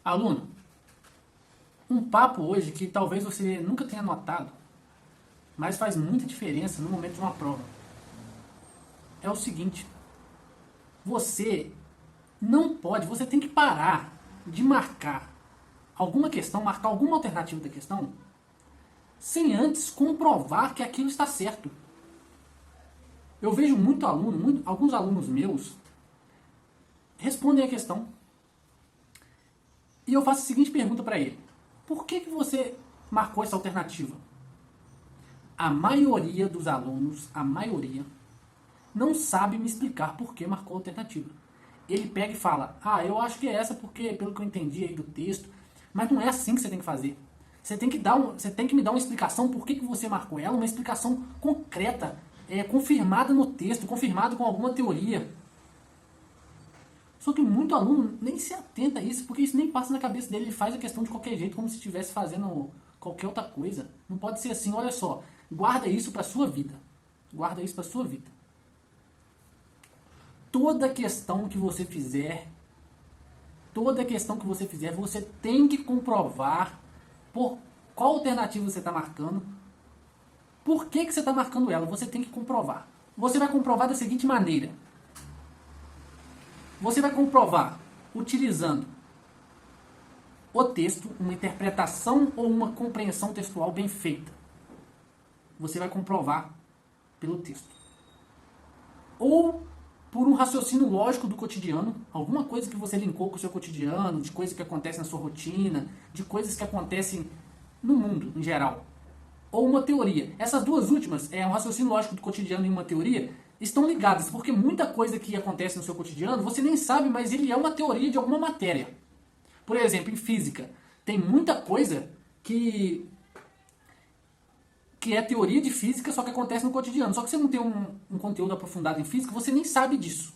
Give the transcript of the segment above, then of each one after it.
Aluno, um papo hoje que talvez você nunca tenha notado, mas faz muita diferença no momento de uma prova. É o seguinte: você não pode, você tem que parar de marcar alguma questão, marcar alguma alternativa da questão, sem antes comprovar que aquilo está certo. Eu vejo muito aluno, alguns alunos meus respondem a questão e eu faço a seguinte pergunta para ele: por que você marcou essa alternativa? A maioria dos alunos, a maioria, não sabe me explicar por que marcou a alternativa. Ele pega e fala: ah, eu acho que é essa porque, pelo que eu entendi aí do texto, mas não é assim que você tem que fazer. Você tem que me dar uma explicação por que você marcou ela, uma explicação concreta, confirmada no texto, confirmada com alguma teoria. Só que muito aluno nem se atenta a isso, porque isso nem passa na cabeça dele. Ele faz a questão de qualquer jeito, como se estivesse fazendo qualquer outra coisa. Não pode ser assim. Olha só, guarda isso para sua vida. Guarda isso para sua vida. Toda questão que você fizer, você tem que comprovar por qual alternativa você está marcando, por que você está marcando ela. Você tem que comprovar. Você vai comprovar da seguinte maneira. Você vai comprovar utilizando o texto, uma interpretação ou uma compreensão textual bem feita. Você vai comprovar pelo texto. Ou por um raciocínio lógico do cotidiano, alguma coisa que você linkou com o seu cotidiano, de coisas que acontecem na sua rotina, de coisas que acontecem no mundo em geral. Ou uma teoria. Essas duas últimas, um raciocínio lógico do cotidiano e uma teoria, estão ligadas, porque muita coisa que acontece no seu cotidiano você nem sabe, mas ele é uma teoria de alguma matéria. Por exemplo, em física, tem muita coisa que é teoria de física, só que acontece no cotidiano. Só que você não tem um conteúdo aprofundado em física, você nem sabe disso.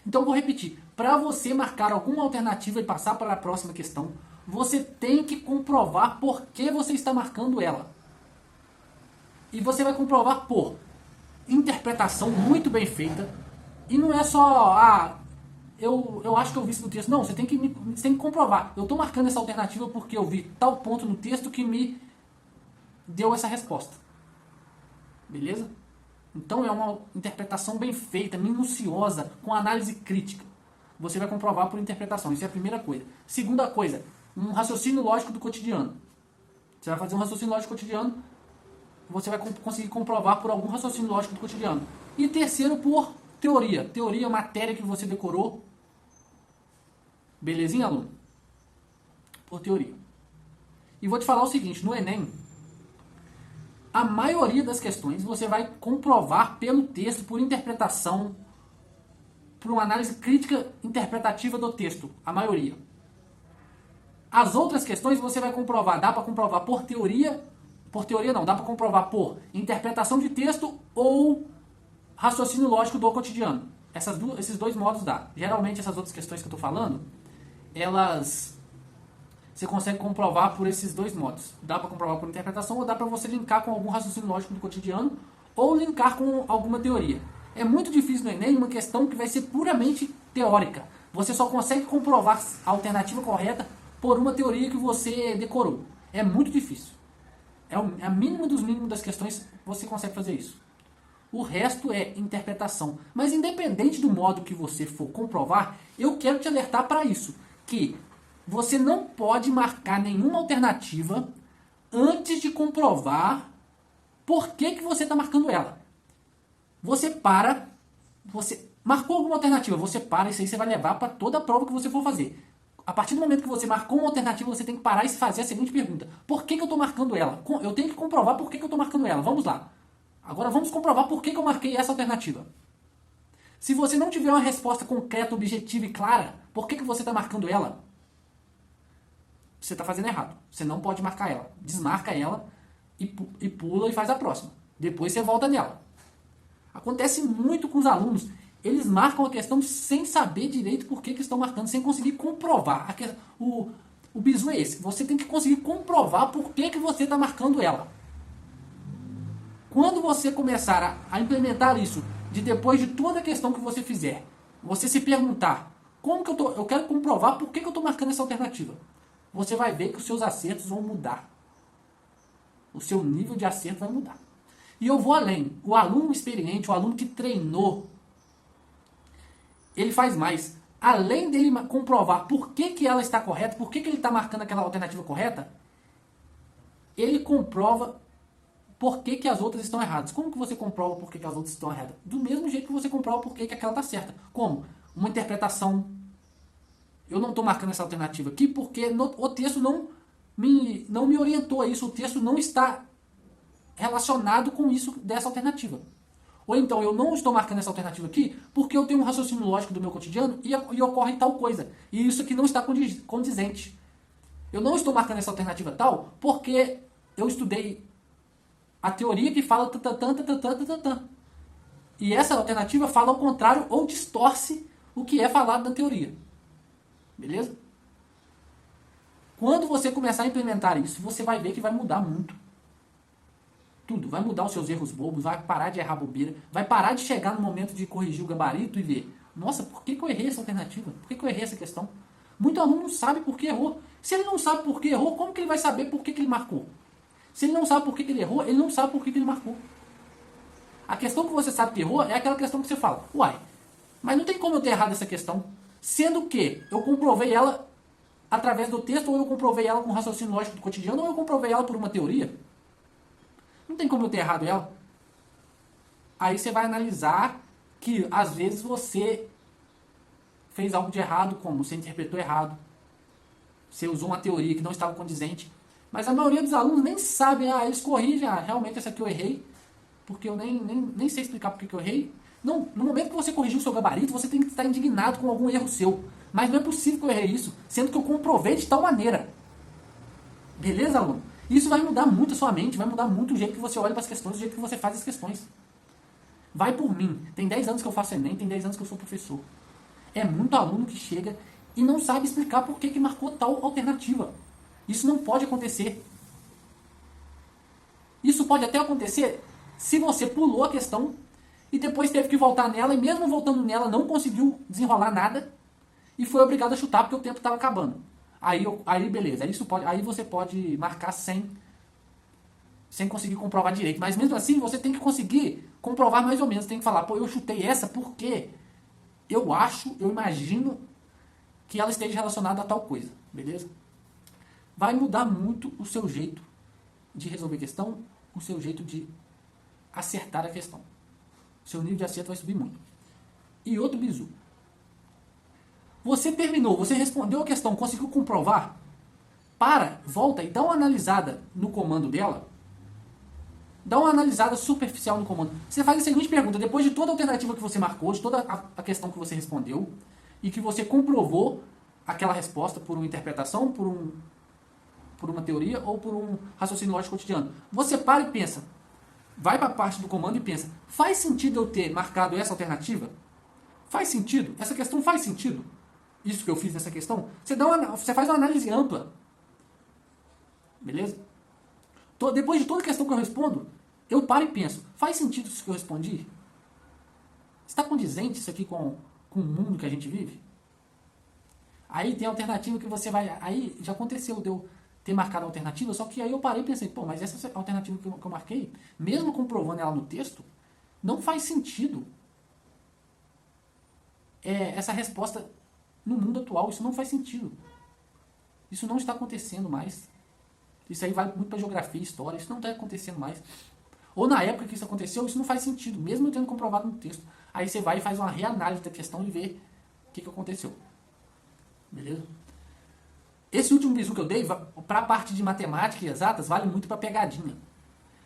Então, vou repetir. Para você marcar alguma alternativa e passar para a próxima questão, você tem que comprovar por que você está marcando ela. E você vai comprovar por interpretação muito bem feita. E não é só, eu acho que eu vi isso no texto. Não, você tem que comprovar. Eu estou marcando essa alternativa porque eu vi tal ponto no texto que me deu essa resposta. Beleza? Então é uma interpretação bem feita, minuciosa, com análise crítica. Você vai comprovar por interpretação. Isso é a primeira coisa. Segunda coisa, um raciocínio lógico do cotidiano. Você vai fazer um raciocínio lógico do cotidiano, você vai conseguir comprovar por algum raciocínio lógico do cotidiano. E terceiro, por teoria. Teoria é matéria que você decorou. Belezinha, aluno? Por teoria. E vou te falar o seguinte, no Enem, a maioria das questões você vai comprovar pelo texto, por interpretação, por uma análise crítica interpretativa do texto. A maioria. As outras questões você vai comprovar, dá para comprovar por teoria. Por teoria não, dá para comprovar por interpretação de texto ou raciocínio lógico do cotidiano. Esses dois modos dá. Geralmente essas outras questões que eu estou falando, você consegue comprovar por esses dois modos. Dá para comprovar por interpretação ou dá para você linkar com algum raciocínio lógico do cotidiano ou linkar com alguma teoria. É muito difícil no Enem uma questão que vai ser puramente teórica. Você só consegue comprovar a alternativa correta por uma teoria que você decorou. É muito difícil. É a mínima dos mínimos das questões você consegue fazer isso. O resto é interpretação. Mas independente do modo que você for comprovar, eu quero te alertar para isso. Que você não pode marcar nenhuma alternativa antes de comprovar por que você está marcando ela. Você marcou alguma alternativa, você para, isso aí você vai levar para toda a prova que você for fazer. A partir do momento que você marcou uma alternativa, você tem que parar e se fazer a seguinte pergunta: por que eu estou marcando ela? Eu tenho que comprovar por que eu estou marcando ela. Vamos lá. Agora vamos comprovar por que eu marquei essa alternativa. Se você não tiver uma resposta concreta, objetiva e clara, por que você está marcando ela? Você está fazendo errado. Você não pode marcar ela. Desmarca ela e pula e faz a próxima. Depois você volta nela. Acontece muito com os alunos. Eles marcam a questão sem saber direito por que estão marcando, sem conseguir comprovar. O bizu é esse. Você tem que conseguir comprovar por que você está marcando ela. Quando você começar a implementar isso, depois de toda a questão que você fizer, você se perguntar, eu quero comprovar por que eu estou marcando essa alternativa. você vai ver que os seus acertos vão mudar. O seu nível de acerto vai mudar. E eu vou além. O aluno experiente, o aluno que treinou, ele faz mais. Além dele comprovar por que ela está correta, por que ele está marcando aquela alternativa correta, ele comprova por que as outras estão erradas. Como que você comprova por que as outras estão erradas? Do mesmo jeito que você comprova por que aquela está certa. Como? Uma interpretação. Eu não estou marcando essa alternativa aqui porque o texto não me orientou a isso. O texto não está relacionado com isso dessa alternativa. Ou então, eu não estou marcando essa alternativa aqui porque eu tenho um raciocínio lógico do meu cotidiano e ocorre tal coisa. E isso aqui não está condizente. Eu não estou marcando essa alternativa tal porque eu estudei a teoria que fala tan. E essa alternativa fala ao contrário ou distorce o que é falado na teoria. Beleza? Quando você começar a implementar isso, você vai ver que vai mudar muito. Tudo. Vai mudar os seus erros bobos, vai parar de errar bobeira, vai parar de chegar no momento de corrigir o gabarito e ver, nossa, por que eu errei essa alternativa? Por que eu errei essa questão? Muito aluno não sabe por que errou. Se ele não sabe por que errou, como que ele vai saber por que ele marcou? Se ele não sabe por que ele errou, ele não sabe por que ele marcou. A questão que você sabe que errou é aquela questão que você fala, uai, mas não tem como eu ter errado essa questão, sendo que eu comprovei ela através do texto, ou eu comprovei ela com raciocínio lógico do cotidiano, ou eu comprovei ela por uma teoria. Não tem como eu ter errado ela. Aí você vai analisar que às vezes você fez algo de errado, como você interpretou errado, você usou uma teoria que não estava condizente. Mas a maioria dos alunos nem sabem, eles corrigem, realmente essa aqui eu errei, porque eu nem sei explicar por que eu errei. Não, no momento que você corrigiu o seu gabarito, você tem que estar indignado com algum erro seu. Mas não é possível que eu errei isso, sendo que eu comprovei de tal maneira. Beleza, aluno? Isso vai mudar muito a sua mente, vai mudar muito o jeito que você olha para as questões, o jeito que você faz as questões. Vai por mim. Tem 10 anos que eu faço Enem, tem 10 anos que eu sou professor. É muito aluno que chega e não sabe explicar por que marcou tal alternativa. Isso não pode acontecer. Isso pode até acontecer se você pulou a questão e depois teve que voltar nela e mesmo voltando nela não conseguiu desenrolar nada e foi obrigado a chutar porque o tempo estava acabando. Aí beleza, aí você pode marcar sem conseguir comprovar direito. Mas mesmo assim você tem que conseguir comprovar mais ou menos. Tem que falar, eu chutei essa porque eu imagino que ela esteja relacionada a tal coisa. Beleza? Vai mudar muito o seu jeito de resolver a questão, o seu jeito de acertar a questão. O seu nível de acerto vai subir muito. E outro bizu. Você terminou, você respondeu a questão, conseguiu comprovar? Volta e dá uma analisada no comando dela. Dá uma analisada superficial no comando. Você faz a seguinte pergunta, depois de toda a alternativa que você marcou, de toda a questão que você respondeu, e que você comprovou aquela resposta por uma interpretação, por uma teoria ou por um raciocínio lógico cotidiano. Você para e pensa, vai para a parte do comando e pensa, faz sentido eu ter marcado essa alternativa? Faz sentido? Essa questão faz sentido? Isso que eu fiz nessa questão? Você faz uma análise ampla. Beleza? Depois de toda questão que eu respondo, eu paro e penso, faz sentido isso que eu respondi? Está condizente isso aqui com o mundo que a gente vive? Aí tem a alternativa que você vai... Aí já aconteceu de eu ter marcado a alternativa, só que aí eu parei e pensei, mas essa alternativa que eu marquei, mesmo comprovando ela no texto, não faz sentido. Essa resposta no mundo atual, isso não faz sentido. Isso não está acontecendo mais. Isso aí vale muito para geografia, história, isso não está acontecendo mais. Ou na época que isso aconteceu, isso não faz sentido, mesmo eu tendo comprovado no texto. Aí você vai e faz uma reanálise da questão e vê o que aconteceu. Beleza? Esse último bizu que eu dei, para a parte de matemática e exatas, vale muito para pegadinha.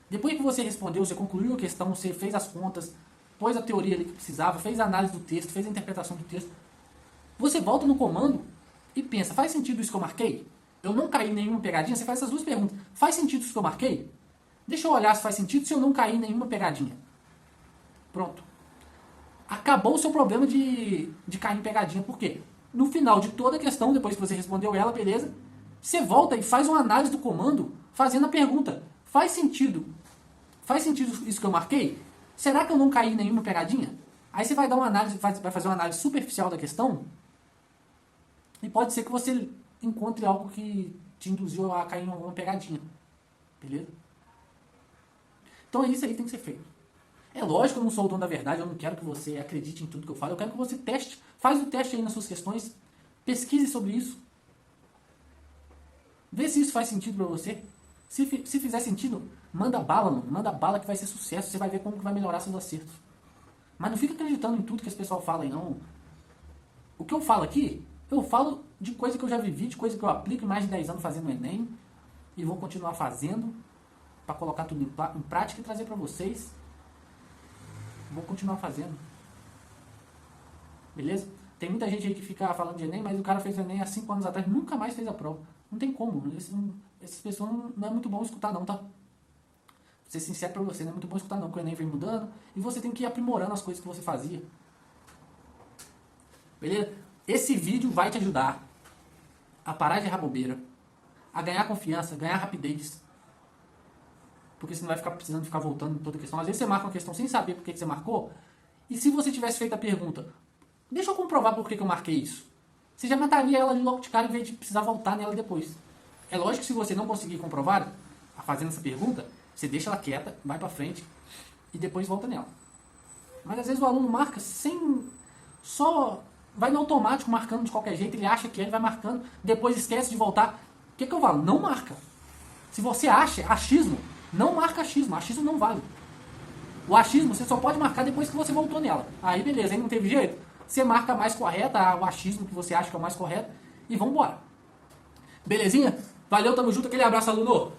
Depois que você respondeu, você concluiu a questão, você fez as contas, pôs a teoria ali que precisava, fez a análise do texto, fez a interpretação do texto, você volta no comando e pensa, faz sentido isso que eu marquei? Eu não caí em nenhuma pegadinha? Você faz essas duas perguntas. Faz sentido isso que eu marquei? Deixa eu olhar se faz sentido se eu não cair em nenhuma pegadinha. Pronto. Acabou o seu problema de cair em pegadinha. Por quê? No final de toda a questão, depois que você respondeu ela, beleza, você volta e faz uma análise do comando fazendo a pergunta. Faz sentido? Faz sentido isso que eu marquei? Será que eu não caí em nenhuma pegadinha? Aí você vai dar uma análise, vai fazer uma análise superficial da questão e pode ser que você encontre algo que te induziu a cair em alguma pegadinha. Beleza? Então isso aí tem que ser feito. É lógico que eu não sou o dono da verdade, eu não quero que você acredite em tudo que eu falo, eu quero que você teste, faz o teste aí nas suas questões, pesquise sobre isso, vê se isso faz sentido pra você. Se fizer sentido, manda bala, mano, manda bala que vai ser sucesso, você vai ver como que vai melhorar seus acertos. Mas não fica acreditando em tudo que esse pessoal fala aí, não. O que eu falo aqui, eu falo de coisa que eu já vivi, de coisa que eu aplico em mais de 10 anos fazendo o Enem, e vou continuar fazendo, para colocar tudo em prática e trazer pra vocês. Vou continuar fazendo. Beleza? Tem muita gente aí que fica falando de Enem, mas o cara fez o Enem há 5 anos atrás, nunca mais fez a prova. Não tem como. Essas pessoas não é muito bom escutar não, tá? Vou ser sincero pra você, não é muito bom escutar não, porque o Enem vem mudando e você tem que ir aprimorando as coisas que você fazia. Beleza? Esse vídeo vai te ajudar a parar de errar bobeira, a ganhar confiança, ganhar rapidez. Porque você não vai ficar precisando ficar voltando em toda questão. Às vezes você marca uma questão sem saber por que você marcou. E se você tivesse feito a pergunta, deixa eu comprovar por que eu marquei isso. Você já mataria ela logo de cara em vez de precisar voltar nela depois. É lógico que se você não conseguir comprovar, fazendo essa pergunta, você deixa ela quieta, vai pra frente e depois volta nela. Mas às vezes o aluno marca sem... Só vai no automático marcando de qualquer jeito, ele acha que ele vai marcando, depois esquece de voltar. O que eu falo? Não marca. Se você acha achismo, não marca achismo. Achismo não vale. O achismo você só pode marcar depois que você voltou nela. Aí beleza, aí não teve jeito. Você marca a mais correta, o achismo que você acha que é o mais correto, e vambora. Belezinha? Valeu, tamo junto, aquele abraço, aluno!